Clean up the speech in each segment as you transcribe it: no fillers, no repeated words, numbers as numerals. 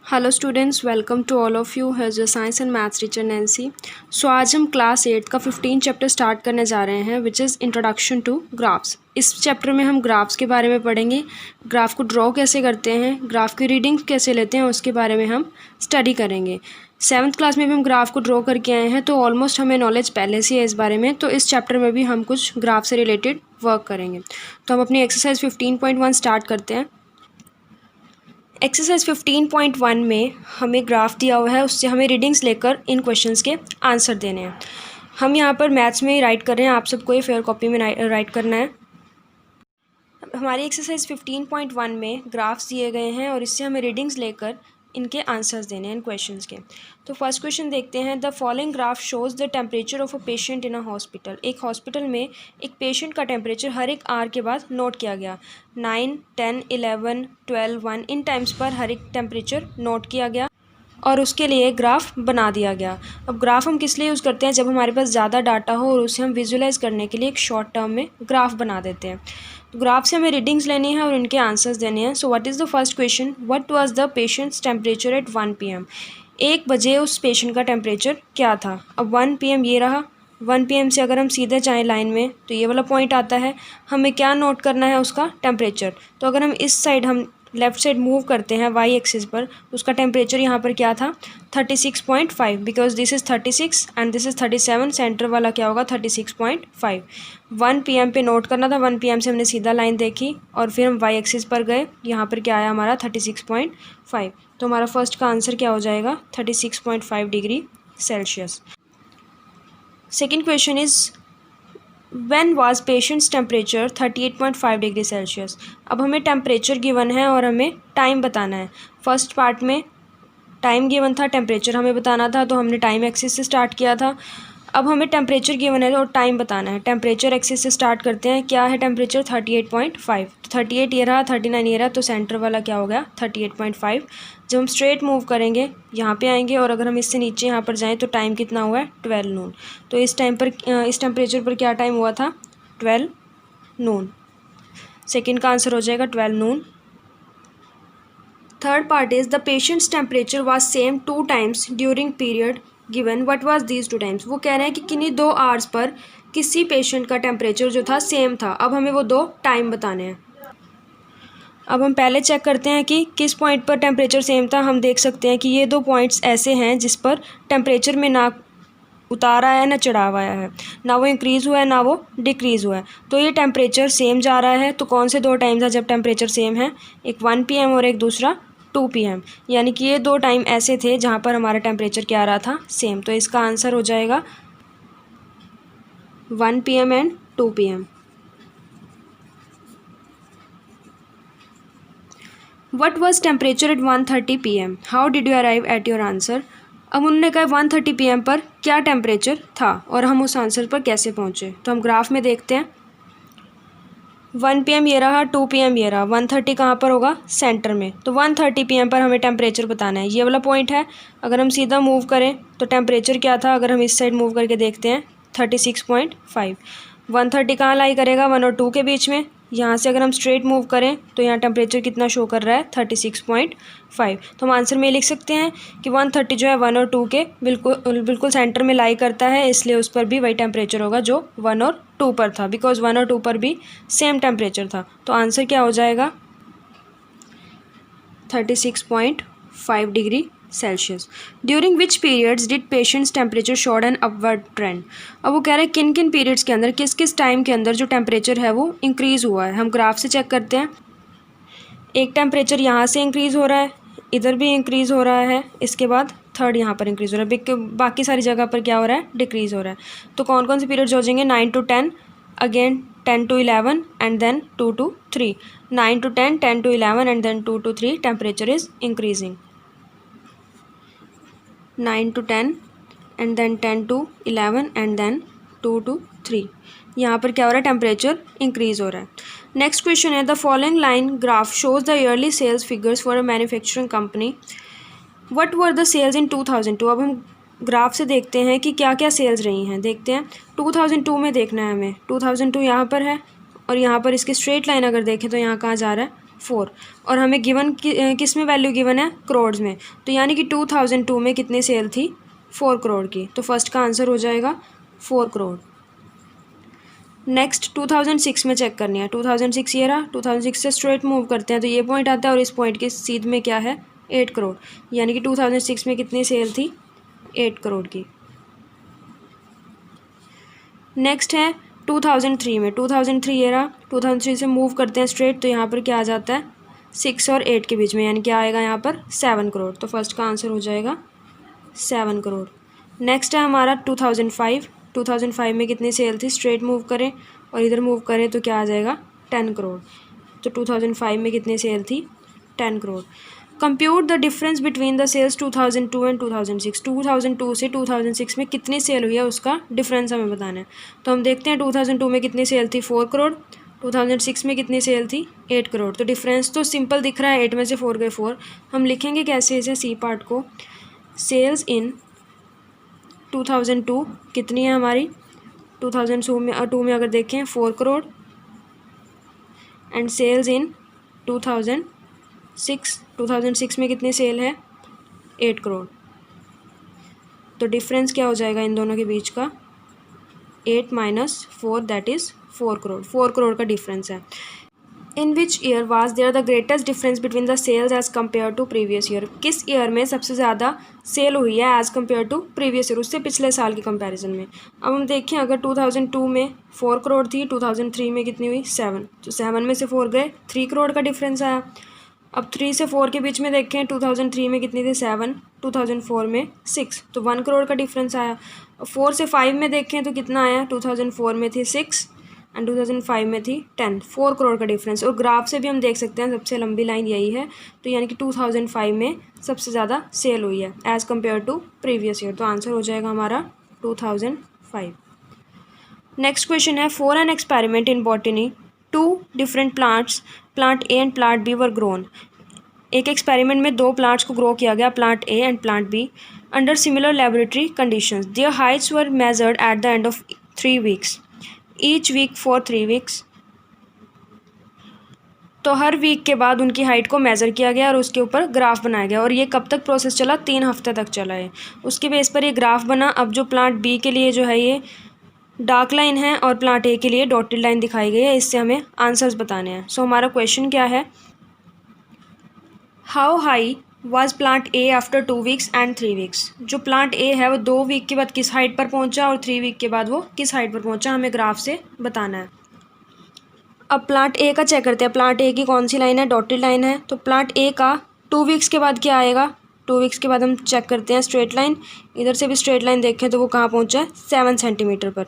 Hello students, welcome to all of you. Has your science and maths teacher Nancy. So आज हम class 8 का 15 chapter start करने जा रहे हैं, which is introduction to graphs. इस चैप्टर में हम ग्राफ्स के बारे में पढ़ेंगे, ग्राफ को ड्रॉ कैसे करते हैं, ग्राफ की रीडिंग कैसे लेते हैं, उसके बारे में हम स्टडी करेंगे। 7th क्लास में भी हम ग्राफ को ड्रॉ करके आए हैं, तो ऑलमोस्ट हमें नॉलेज पहले से है इस बारे में। तो इस चैप्टर में भी हम कुछ ग्राफ से रिलेटेड वर्क करेंगे। तो हम अपनी एक्सरसाइज 15.1 स्टार्ट करते हैं। एक्सरसाइज 15.1 में हमें ग्राफ दिया हुआ है, उससे हमें रीडिंग्स लेकर इन क्वेश्चंस के आंसर देने हैं। हम यहाँ पर मैथ्स में ही राइट कर रहे हैं, आप सबको ये फेयर कॉपी में राइट करना है। हमारी एक्सरसाइज 15.1 में ग्राफ्स दिए गए हैं और इससे हमें रीडिंग्स लेकर इनके आंसर्स देने हैं इन क्वेश्चंस के। तो फर्स्ट क्वेश्चन देखते हैं। The following graph shows the temperature of a patient in a hospital. एक हॉस्पिटल में एक पेशेंट का टेम्परेचर हर एक आवर के बाद नोट किया गया। 9, 10, 11, 12, 1 इन टाइम्स पर हर एक टेम्परेचर नोट किया गया और उसके लिए ग्राफ बना दिया गया। अब ग्राफ हम किस लिए यूज़ करते हैं? जब हमारे पास ज़्यादा डाटा हो और उसे हम विजुलाइज करने के लिए एक शॉर्ट टर्म में ग्राफ बना देते हैं। ग्राफ से हमें रीडिंग्स लेनी है और इनके आंसर्स देने हैं। So what is the first question? What was the patient's temperature at 1 PM? 1 बजे उस पेशेंट का टेम्परेचर क्या था? अब 1 PM ये रहा। 1 PM से अगर हम सीधे जाएँ लाइन में तो ये वाला पॉइंट आता है। हमें क्या नोट करना है? उसका टेम्परेचर। तो अगर हम इस साइड हम लेफ़्ट साइड मूव करते हैं वाई एक्सिस पर, उसका टेम्परेचर यहाँ पर क्या था? 36.5, because this is 36 and this is 37। Centre वाला क्या होगा? 36.5। 1 PM पे नोट करना था। 1 PM से हमने सीधा लाइन देखी और फिर हम वाई एक्सिस पर गए। यहाँ पर क्या आया हमारा? 36.5। तो हमारा फर्स्ट का आंसर क्या हो जाएगा? 36.5 degree Celsius. Second question is When was patient's temperature 38.5 degree Celsius? अब हमें टेम्परेचर गिवन है और हमें टाइम बताना है। फर्स्ट पार्ट में टाइम गिवन था, टेम्परेचर हमें बताना था, तो हमने टाइम एक्सिस से स्टार्ट किया था। अब हमें टेम्परेचर गिवन है और टाइम बताना है। टेम्परेचर एक्सिस से स्टार्ट करते हैं। क्या है टेम्परेचर? 38.5। तो 38 ये रहा, 39 ये रहा, तो सेंटर वाला क्या हो गया? 38.5। जब हम स्ट्रेट मूव करेंगे यहाँ पे आएंगे और अगर हम इससे नीचे यहाँ पर जाएँ तो टाइम कितना हुआ है? 12 नून। तो इस टाइम पर इस टेम्परेचर पर क्या टाइम हुआ था? 12 नून। सेकेंड का आंसर हो जाएगा 12 noon. Third part is the patient's temperature was same 2 times during period given. What was these 2 times? वो कह रहे हैं कि किन्हीं 2 आवर्स पर किसी पेशेंट का टेम्परेचर जो था सेम था। अब हमें वो 2 टाइम बताने हैं। अब हम पहले चेक करते हैं कि किस पॉइंट पर टेम्परेचर सेम था। हम देख सकते हैं कि ये 2 पॉइंट्स ऐसे हैं जिस पर टेम्परेचर में ना उतार आया है ना चढ़ाव आया है, ना वो इंक्रीज़ हुआ है ना वो डिक्रीज़ हुआ है। तो ये टेम्परेचर सेम जा रहा है। तो कौन से 2 टाइम्स है जब टेम्परेचर सेम है? एक 1 PM और एक दूसरा 2 PM। यानी कि ये 2 टाइम ऐसे थे जहाँ पर हमारा टेम्परेचर क्या आ रहा था? सेम। तो इसका आंसर हो जाएगा 1 PM and 2 PM। What was temperature at 1:30 PM? How did you arrive at your answer? अब उन्होंने कहा 1:30 PM पर क्या टेम्परेचर था और हम उस आंसर पर कैसे पहुँचे। तो हम ग्राफ में देखते हैं। 1 PM ये रहा, 2 PM ये रहा, 1:30 कहाँ पर होगा? सेंटर में। तो 1:30 PM पर हमें टेम्परेचर बताना है। ये वाला पॉइंट है। अगर हम सीधा मूव करें तो टेम्परेचर क्या था? अगर हम इस साइड मूव करके देखते हैं 36.5। 1:30 कहाँ लाई करेगा? 1 और 2 के बीच में। यहाँ से अगर हम स्ट्रेट मूव करें तो यहाँ टेम्परेचर कितना शो कर रहा है? 36.5। तो हम आंसर में लिख सकते हैं कि 1:30 जो है 1 और 2 के बिल्कुल सेंटर में लाई करता है, इसलिए उस पर भी वही टेम्परेचर होगा जो 1 और 2 पर था, बिकॉज 1 और 2 पर भी सेम टेम्परेचर था। तो आंसर क्या हो जाएगा? 36.5 degree Celsius. During which periods did patients temperature showed an upward trend? अब वो कह रहे हैं किन किन पीरियड्स के अंदर, किस किस टाइम के अंदर जो टेम्परेचर है वो इंक्रीज़ हुआ है। हम ग्राफ से चेक करते हैं। एक टेम्परेचर यहाँ से इंक्रीज़ हो रहा है, इधर भी इंक्रीज़ हो रहा है, इसके बाद थर्ड यहाँ पर इंक्रीज़ हो रहा है, बाकी सारी जगह पर क्या हो रहा है? डिक्रीज़ हो रहा है। तो कौन कौन से पीरियड्स हो जाएंगे? 9 to 10, again 10 to 11 and then 2 to 3। 9 to 10, 10 to 11 and then 2 to 3 temperature is increasing. 9 to 10 and then 10 to 11 and then 2 to 3। यहाँ पर क्या हो रहा है? टेम्परेचर इंक्रीज़ हो रहा है। नेक्स्ट क्वेश्चन है the following line graph shows the yearly sales figures for a manufacturing company. What were the sales in 2002? अब हम ग्राफ से देखते हैं कि क्या क्या सेल्स रही हैं। देखते हैं 2002 में देखना है हमें। 2002 यहाँ पर है और यहाँ पर इसकी स्ट्रेट लाइन अगर देखें तो यहाँ कहाँ जा रहा है? 4, और हमें गिवन किस में वैल्यू गिवन है, करोड़ में। तो यानी कि 2002 में कितनी सेल थी, 4 करोड़ की। तो फर्स्ट का आंसर हो जाएगा 4 करोड़। नेक्स्ट 2006 में चेक करनी है। 2006 ये रहा, 2006 से स्ट्रेट मूव करते हैं तो ये पॉइंट आता है और इस पॉइंट के सीध में क्या है, 8 करोड़। यानी कि 2006 में कितनी सेल थी, 8 करोड़ की। नेक्स्ट है 2003 में। 2003 ये रहा, 2003 से मूव करते हैं स्ट्रेट तो यहाँ पर क्या आ जाता है, 6 और 8 के बीच में, यानी क्या आएगा यहाँ पर 7 करोड़। तो फर्स्ट का आंसर हो जाएगा 7 करोड़। नेक्स्ट है हमारा 2005। 2005 में कितनी सेल थी, स्ट्रेट मूव करें और इधर मूव करें तो क्या आ जाएगा, 10 करोड़। तो 2005 में कितनी सेल थी, 10 crore. Compute the difference between the sales 2002 and 2006। 2002 से 2006 में कितनी सेल हुई है उसका डिफरेंस हमें बताना है। तो हम देखते हैं 2002 में कितनी सेल थी, 4 करोड़। 2006 में कितनी सेल थी, 8 करोड़। तो डिफरेंस तो सिंपल दिख रहा है, 8 में से 4 गए 4। हम लिखेंगे कैसे इसे, सी पार्ट को, सेल्स इन 2002 कितनी है हमारी, 2002 में अगर देखें 4 करोड़, एंड सेल्स इन 2006 में कितनी सेल है, 8 करोड़। तो डिफरेंस क्या हो जाएगा इन दोनों के बीच का, 8 minus 4 that is 4 crore. 4 crore का डिफरेंस है। In which year was there the greatest difference between the sales as compare to previous year. किस ईयर में सबसे ज़्यादा सेल हुई है as compare to previous year, उससे पिछले साल के कंपैरिजन में। अब हम देखें, अगर 2002 में 4 करोड़ थी, 2003 में कितनी हुई, 7। तो 7 में से 4 गए, 3 करोड़ का डिफरेंस आया। अब 3 से 4 के बीच में देखें, 2003 में कितनी थी, 7, 2004 में 6, तो 1 करोड़ का डिफरेंस आया। 4 से 5 में देखें तो कितना आया, 2004 में थी 6 एंड 2005 में थी 10, 4 करोड़ का डिफरेंस। और ग्राफ से भी हम देख सकते हैं सबसे लंबी लाइन यही है। तो यानी कि 2005 में सबसे ज़्यादा सेल हुई है as compare to previous year. तो आंसर हो जाएगा हमारा 2005। नेक्स्ट क्वेश्चन है, for an experiment in botany 2 different plants, plant A and plant B were grown. एक एक्सपेरिमेंट में 2 प्लांट्स को ग्रो किया गया, plant A and plant B, under similar laboratory conditions. Their heights were measured at the end of 3 weeks, each week for 3 weeks. तो हर week के बाद उनकी हाइट को मेज़र किया गया और उसके ऊपर ग्राफ बनाया गया। और ये कब तक प्रोसेस चला, 3 हफ्ते तक चला है। उसके बेस पर ये ग्राफ बना। अब जो प्लांट बी के लिए जो है ये डार्क लाइन है और प्लांट ए के लिए डॉटेड लाइन दिखाई गई है। इससे हमें आंसर्स बताने हैं। सो हमारा क्वेश्चन क्या है, how high was plant A after 2 weeks and 3 weeks. जो प्लांट ए है वो 2 वीक के बाद किस हाइट पर पहुंचा और 3 वीक के बाद वो किस हाइट पर पहुंचा, हमें ग्राफ से बताना है। अब प्लांट ए का चेक करते हैं। प्लांट ए की कौन सी लाइन है, डॉटेड लाइन है। तो प्लांट ए का 2 वीक्स के बाद क्या आएगा, 2 वीक्स के बाद हम चेक करते हैं स्ट्रेट लाइन। इधर से भी स्ट्रेट लाइन देखें तो वो कहाँ पहुँचा है, 7 सेंटीमीटर पर।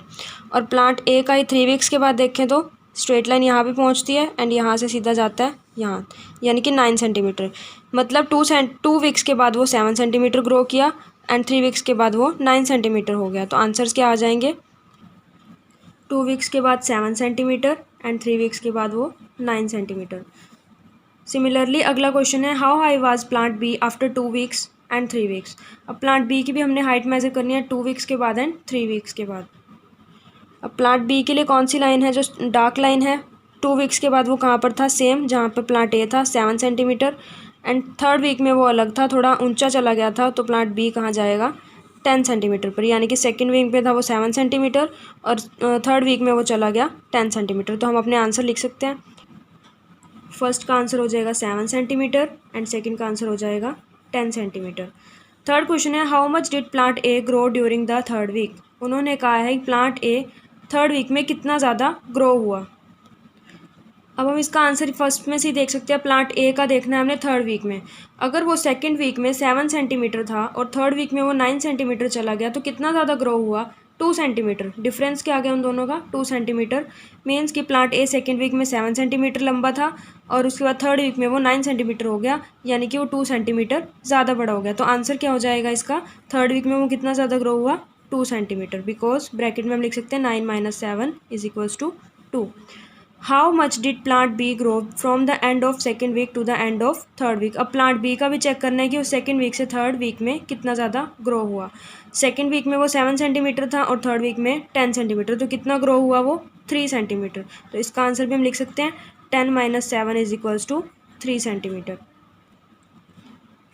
और प्लांट ए का ही 3 वीक्स के बाद देखें तो स्ट्रेट लाइन यहाँ पे पहुँचती है एंड यहाँ से सीधा जाता है यहाँ, यानी कि 9 सेंटीमीटर। मतलब 2 वीक्स के बाद वो 7 सेंटीमीटर ग्रो किया एंड 3 वीक्स के बाद वो 9 सेंटीमीटर हो गया। तो आंसर्स क्या आ जाएंगे, 2 वीक्स के बाद 7 सेंटीमीटर एंड 3 वीक्स के बाद वो 9 सेंटीमीटर। सिमिलरली अगला क्वेश्चन है, how high was plant B after 2 weeks and 3 weeks. अब प्लांट बी की भी हमने हाइट मेजर करनी है 2 वीक्स के बाद एंड 3 वीक्स के बाद। अब प्लांट बी के लिए कौन सी लाइन है, जो डार्क लाइन है। 2 वीक्स के बाद वो कहाँ पर था, सेम जहाँ पर प्लांट ए था, 7 सेंटीमीटर। एंड 3rd वीक में वो अलग था, थोड़ा ऊंचा चला गया था। तो प्लांट बी कहाँ जाएगा, 10 सेंटीमीटर पर। यानी कि 2nd वीक पे था वो 7 सेंटीमीटर और 3rd वीक में वो चला गया 10 सेंटीमीटर। तो हम अपने आंसर लिख सकते हैं। फर्स्ट का आंसर हो जाएगा 7 सेंटीमीटर एंड सेकंड का आंसर हो जाएगा 10 सेंटीमीटर। थर्ड क्वेश्चन है, how much did plant A grow during the 3rd week. उन्होंने कहा है कि प्लांट ए 3rd वीक में कितना ज़्यादा ग्रो हुआ। अब हम इसका आंसर फर्स्ट में से ही देख सकते हैं। प्लांट ए का देखना है हमने 3rd वीक में। अगर वो 2nd वीक में 7 सेंटीमीटर था और 3rd वीक में वो 9 सेंटीमीटर चला गया तो कितना ज़्यादा ग्रो हुआ, 2 सेंटीमीटर। डिफरेंस क्या आ गया उन दोनों का, 2 सेंटीमीटर। मीन्स कि प्लांट ए 2nd वीक में 7 सेंटीमीटर लंबा था और उसके बाद 3rd वीक में वो 9 सेंटीमीटर हो गया, यानी कि वो 2 सेंटीमीटर ज़्यादा बड़ा हो गया। तो आंसर क्या हो जाएगा इसका, 3rd वीक में वो कितना ज़्यादा ग्रो हुआ, 2 सेंटीमीटर। बिकॉज ब्रैकेट में हम लिख सकते हैं 9 - 7 = 2। How much did plant B grow from the end of 2nd week to the end of 3rd week. अब प्लांट बी का भी चेक करना है कि वो 2nd वीक से 3rd वीक में कितना ज़्यादा ग्रो हुआ। 2nd वीक में वो 7 सेंटीमीटर था और 3rd वीक में 10 सेंटीमीटर। तो कितना ग्रो हुआ वो, 3 सेंटीमीटर। तो इसका आंसर भी हम लिख सकते हैं 10 - 7 = 3 सेंटीमीटर।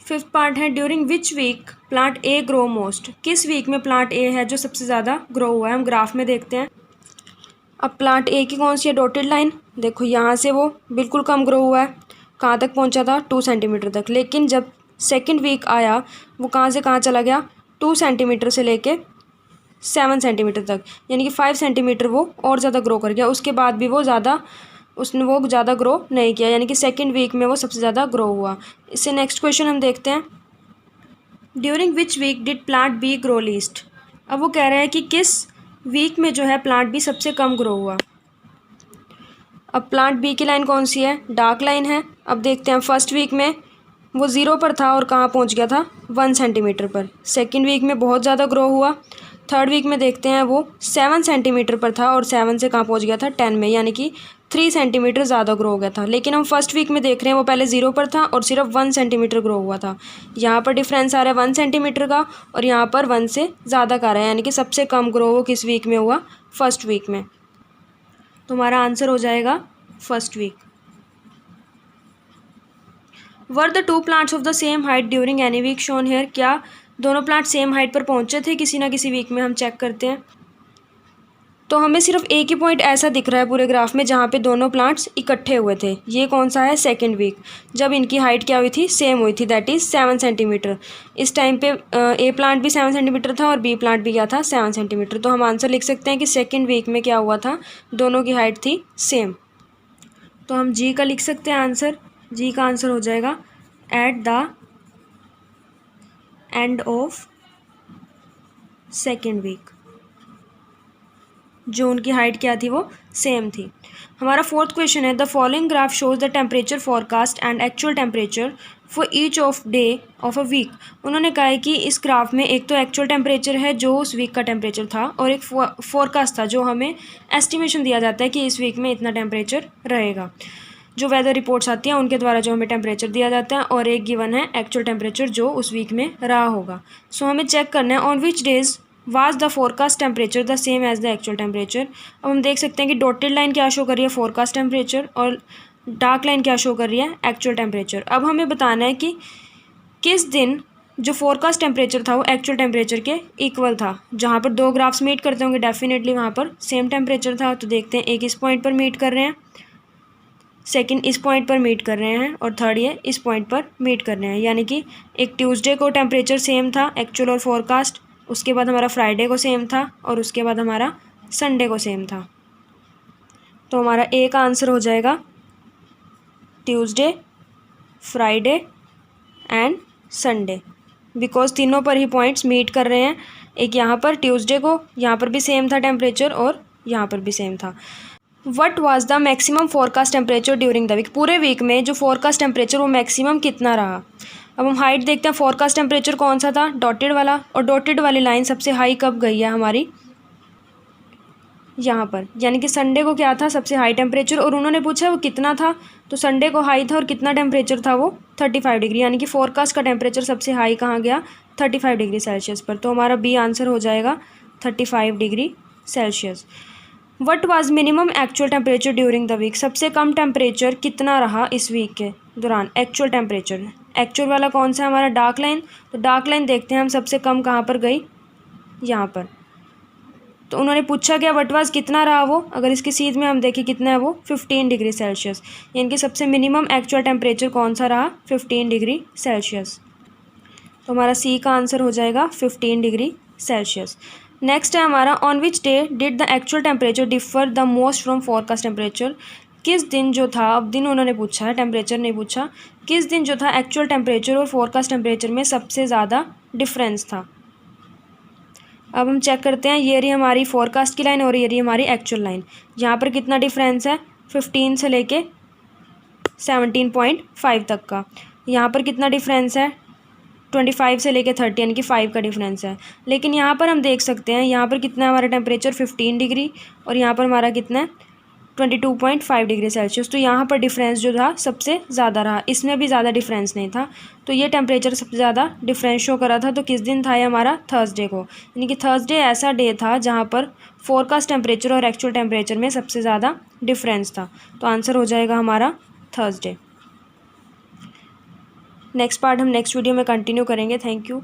फिफ्थ पार्ट है during which week plant A grow most. किस वीक में प्लांट ए है जो सबसे ज़्यादा ग्रो हुआ है, हम ग्राफ में देखते हैं। अब प्लांट ए की कौन सी है डॉटेड लाइन, देखो यहाँ से वो बिल्कुल कम ग्रो हुआ है, कहाँ तक पहुँचा था 2 सेंटीमीटर तक। लेकिन जब सेकेंड वीक आया वो कहाँ से कहाँ चला गया, 2 सेंटीमीटर से लेके 7 सेंटीमीटर तक, यानी कि 5 सेंटीमीटर वो और ज़्यादा ग्रो कर गया। उसके बाद भी वो ज़्यादा ग्रो नहीं किया, यानी कि सेकेंड वीक में वो सबसे ज़्यादा ग्रो हुआ। इससे नेक्स्ट क्वेश्चन हम देखते हैं, during which week did plant B grow least. अब वो कह रहे हैं कि किस वीक में जो है प्लांट बी सबसे कम ग्रो हुआ। अब प्लांट बी की लाइन कौन सी है, डार्क लाइन है। अब देखते हैं फर्स्ट वीक में वो 0 पर था और कहाँ पहुँच गया था 1 सेंटीमीटर पर। सेकेंड वीक में बहुत ज़्यादा ग्रो हुआ। थर्ड वीक में देखते हैं वो 7 सेंटीमीटर पर था और 7 से कहाँ पहुँच गया था 10 में, यानी कि 3 सेंटीमीटर ज़्यादा ग्रो हो गया था। लेकिन हम फर्स्ट वीक में देख रहे हैं वो पहले 0 पर था और सिर्फ 1 सेंटीमीटर ग्रो हुआ था। यहाँ पर डिफरेंस आ रहा है 1 सेंटीमीटर का और यहाँ पर 1 से ज़्यादा का आ रहा है, यानी कि सबसे कम ग्रो वो किस वीक में हुआ, फर्स्ट वीक में। तो हमारा आंसर हो जाएगा first week. Were the 2 plants of the same height during any week shown here. क्या दोनों प्लांट सेम हाइट पर पहुंचे थे किसी ना किसी वीक में, हम चेक करते हैं। तो हमें सिर्फ एक ही पॉइंट ऐसा दिख रहा है पूरे ग्राफ में जहाँ पे दोनों प्लांट्स इकट्ठे हुए थे। ये कौन सा है, सेकेंड वीक, जब इनकी हाइट क्या हुई थी, सेम हुई थी, दैट इज़ 7 सेंटीमीटर। इस टाइम पे ए प्लांट भी 7 सेंटीमीटर था और बी प्लांट भी क्या था, 7 सेंटीमीटर। तो हम आंसर लिख सकते हैं कि सेकेंड वीक में क्या हुआ था, दोनों की हाइट थी सेम। तो हम जी का लिख सकते हैं आंसर। जी का आंसर हो जाएगा at the end of second week, जो उनकी हाइट क्या थी, वो सेम थी। हमारा फोर्थ क्वेश्चन है, the following graph shows the temperature forecast and actual temperature for each of day of a week. उन्होंने कहा है कि इस ग्राफ में एक तो एक्चुअल टेम्परेचर है जो उस वीक का टेम्परेचर था, और एक फोरकास्ट था जो हमें एस्टिमेशन दिया जाता है कि इस वीक में इतना टेम्परेचर रहेगा, जो वेदर रिपोर्ट्स आती हैं उनके द्वारा जो हमें टेम्परेचर दिया जाता है, और एक गिवन है एक्चुअल टेम्परेचर जो उस वीक में रहा होगा। सो हमें चेक करना है on which days was the forecast temperature the same as the actual temperature. अब हम देख सकते हैं कि डॉटेड लाइन क्या शो कर रही है, फोरकास्ट टेम्परेचर, और डार्क लाइन क्या शो कर रही है, एक्चुअल टेम्परेचर। अब हमें बताना है कि किस दिन जो फोरकास्ट टेम्परेचर था वो एक्चुअल टेम्परेचर के इक्वल था। जहाँ पर दो ग्राफ्स मीट करते होंगे डेफिनेटली वहाँ पर सेम टेम्परेचर था। तो देखते हैं, एक इस पॉइंट पर मीट कर रहे हैं, सेकंड इस पॉइंट पर मीट कर रहे हैं, और थर्ड ये इस पॉइंट पर मीट कर रहे हैं। यानी कि एक ट्यूसडे को टेम्परेचर सेम था एक्चुअल और फोरकास्ट, उसके बाद हमारा फ्राइडे को सेम था, और उसके बाद हमारा संडे को सेम था। तो हमारा ए का आंसर हो जाएगा Tuesday, Friday and Sunday, because तीनों पर ही पॉइंट्स मीट कर रहे हैं। एक यहाँ पर ट्यूसडे को यहाँ पर भी सेम था टेम्परेचर, और यहाँ पर भी सेम था। What was the maximum forecast temperature during the week. पूरे वीक में जो फोरकास्ट टेम्परेचर वो मैक्सिमम कितना रहा। अब हम हाइट देखते हैं, फोरकास्ट टेम्परेचर कौन सा था, डॉटेड वाला, और डॉटेड वाली लाइन सबसे हाई कब गई है हमारी, यहाँ पर, यानी कि संडे को क्या था, सबसे हाई टेम्परेचर, और उन्होंने पूछा वो कितना था, तो संडे को हाई था और कितना टेम्परेचर था वो 35 डिग्री, यानी कि फोरकास्ट का टेम्परेचर सबसे हाई कहाँ गया, 35 डिग्री सेल्सियस पर। तो हमारा बी आंसर हो जाएगा 35 degree Celsius. What was minimum actual temperature during the week. सबसे कम टेम्परेचर कितना रहा इस वीक के दौरान, एक्चुअल टेम्परेचर। एक्चुअल वाला कौन सा है हमारा, डार्क लाइन। तो डार्क लाइन देखते हैं हम सबसे कम कहाँ पर गई, यहाँ पर। तो उन्होंने पूछा क्या, वट वाज कितना रहा वो, अगर इसके सीध में हम देखें कितना है वो 15 डिग्री सेल्सियस, यानी कि सबसे मिनिमम एक्चुअल टेम्परेचर कौन सा रहा, 15 डिग्री सेल्सियस। तो हमारा सी का आंसर हो जाएगा 15 डिग्री सेल्सियस। नेक्स्ट है हमारा, on which day did the actual temperature differ the most from forecast temperature. किस दिन जो था, अब दिन उन्होंने पूछा है, टेम्परेचर नहीं पूछा, किस दिन जो था एक्चुअल टेम्परेचर और फोरकास्ट टेम्परेचर में सबसे ज़्यादा डिफरेंस था। अब हम चेक करते हैं, ये रही हमारी फोरकास्ट की लाइन और ये रही हमारी एक्चुअल लाइन। यहाँ पर कितना डिफरेंस है, 15 से लेके 17.5 तक का। यहाँ पर कितना डिफरेंस है, 25 से लेके 30, यानी कि 5 का डिफरेंस है। लेकिन यहाँ पर हम देख सकते हैं, यहाँ पर कितना है हमारा टेम्परेचर 15 डिग्री, और यहाँ पर हमारा कितना है 22.5 डिग्री सेल्सियस। तो यहाँ पर डिफरेंस जो था सबसे ज़्यादा रहा, इसमें भी ज़्यादा डिफरेंस नहीं था। तो ये टेम्परेचर सबसे ज़्यादा डिफरेंस शो करा था। तो किस दिन था ये हमारा, थर्सडे को, यानी कि थर्सडे ऐसा डे था जहाँ पर फोरकास्ट टेम्परेचर और एक्चुअल टेम्परेचर में सबसे ज़्यादा डिफरेंस था। तो आंसर हो जाएगा हमारा थर्सडे। नेक्स्ट पार्ट हम नेक्स्ट वीडियो में कंटिन्यू करेंगे। Thank you.